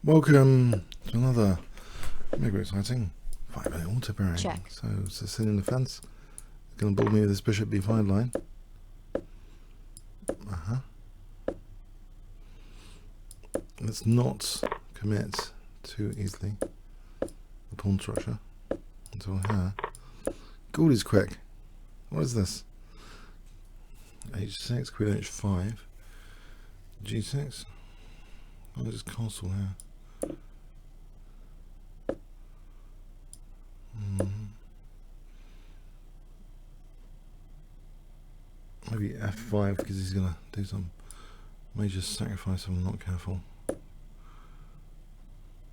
Welcome to another mega exciting 5-minute auto pairing. Check. So Sicilian defense going to ball me with this bishop b5 line. Let's not commit too easily the pawn structure until here. Gould is quick. What is this? H6, queen h5, g6. I'll just castle here. Maybe f5 because he's going to do some major sacrifice if I'm not careful.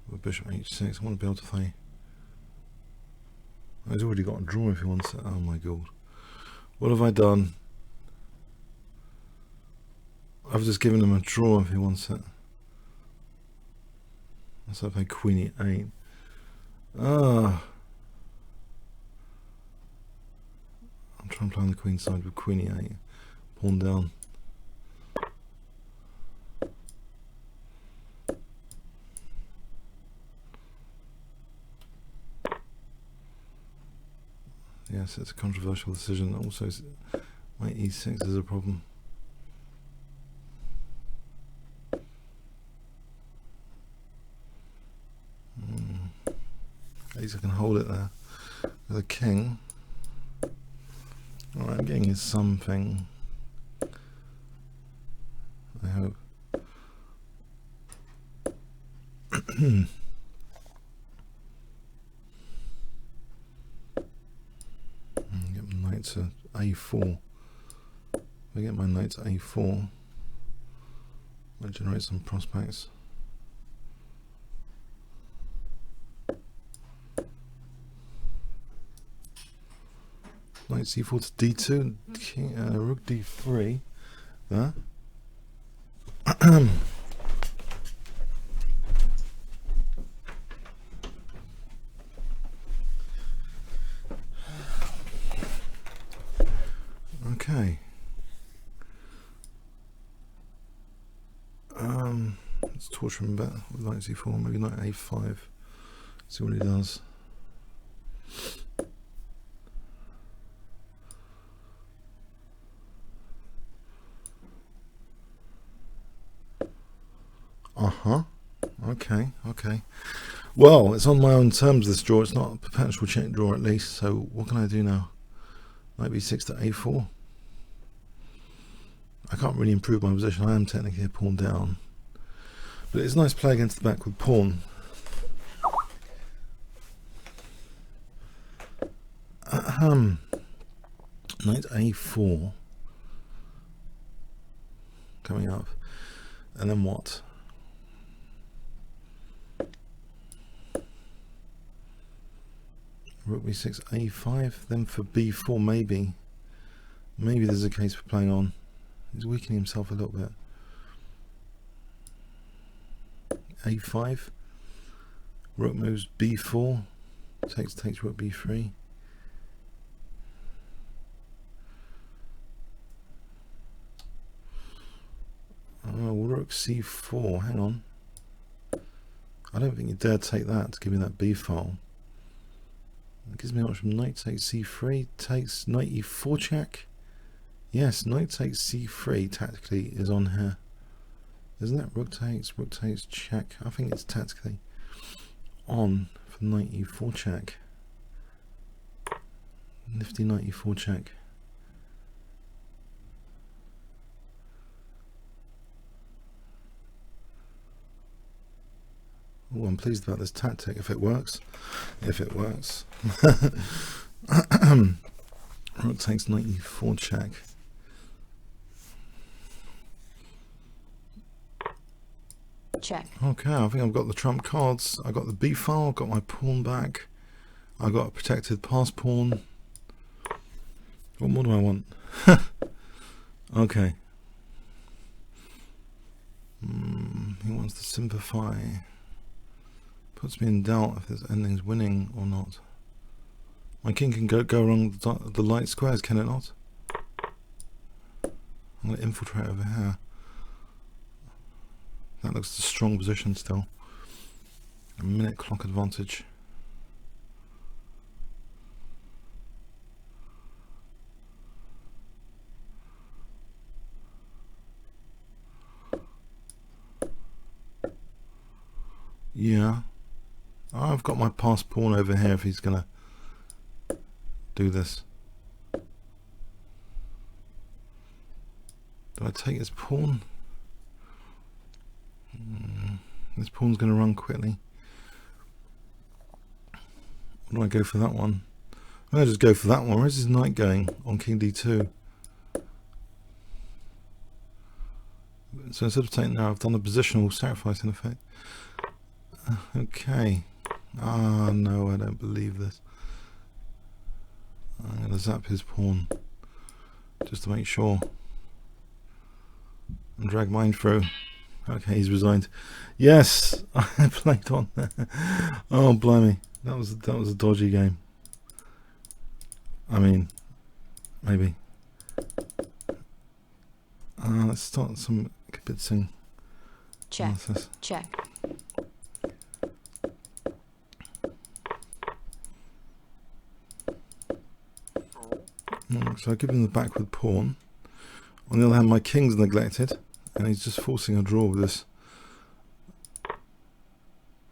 With bishop h6, I want to be able to play. He's already got a draw if he wants it. Oh my god. What have I done? I've just given him a draw if he wants it. Let's play queen e8. I'm trying to play on the queen side with queen e8. Pawn down. Yes, it's a controversial decision. Also, my e6 is a problem. At least I can hold it there with a king. Alright, I'm getting is something. I hope. Get my knight to a4. If I get my knight to a4, I'll generate some prospects. Knight c4 to d2, rook d3. There. Okay. Let's torture him a bit with knight c4, maybe knight a5. See what he does. Okay. Well, it's on my own terms, this draw. It's not a perpetual check draw at least. So what can I do now? Knight b6 to a4. I can't really improve my position. I am technically a pawn down. But it's a nice play against the backward pawn. Knight a4. Coming up. And then what? Rook b6 a5, then for b4 maybe. Maybe there's a case for playing on. He's weakening himself a little bit. a5. Rook moves b4. Takes rook b3. Oh, rook c4, hang on. I don't think you dare take that to give me that b file. It gives me an option. Knight takes c3, takes knight e4 check. Yes, knight takes c3 tactically is on here. Isn't it? Rook takes check. I think it's tactically on for knight e4 check. Nifty knight e4 check. Oh, I'm pleased about this tactic if it works. If it works. Rook takes knight e4 check. Check. Okay, I think I've got the trump cards. I got the b file, got my pawn back. I got a protected pass pawn. What more do I want? Okay. He wants to simplify. Puts me in doubt if this ending's winning or not. My king can go along the light squares, can it not? I'm going to infiltrate over here. That looks a strong position still. A minute clock advantage. Yeah, I've got my passed pawn over here if he's gonna do this. Do I take his pawn? This pawn's gonna run quickly. Or do I go for that one? I'm gonna just go for that one. Where's his knight going on king d2? So instead of taking that, I've done a positional sacrifice in effect. Okay. Ah, no, I don't believe this. I'm going to zap his pawn just to make sure and drag mine through. Okay, he's resigned. Yes, I played on there. Oh, blimey, that was a dodgy game. I mean, maybe. Let's start some kibitzing. Check. Analysis. Check. So I give him the backward pawn. On the other hand, my king's neglected, and he's just forcing a draw with this.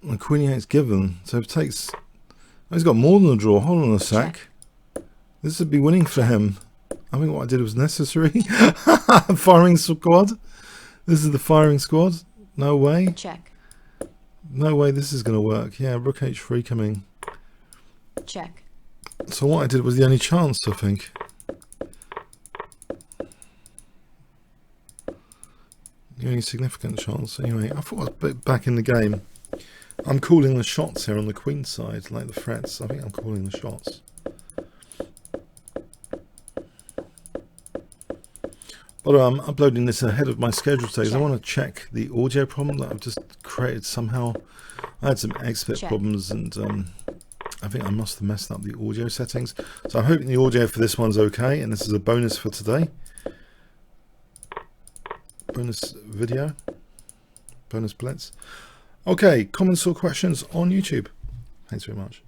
The queen e8's given, so if it takes... Oh, he's got more than a draw. Hold on a sec. This would be winning for him. I think what I did was necessary. Firing squad. This is the firing squad. No way. Check. No way this is going to work. Yeah, rook h3 coming. Check. So what I did was the only chance, I think. The only significant chance. Anyway, I thought I was a bit back in the game. I'm calling the shots here on the queen side, like the threats. I think I'm calling the shots. But I'm uploading this ahead of my schedule today because I want to check the audio problem that I've just created somehow. I had some expert problems and I think I must have messed up the audio settings. So I'm hoping the audio for this one's okay, and this is a bonus for today. Bonus video. Bonus Blitz. Okay, comments or questions on YouTube. Thanks very much.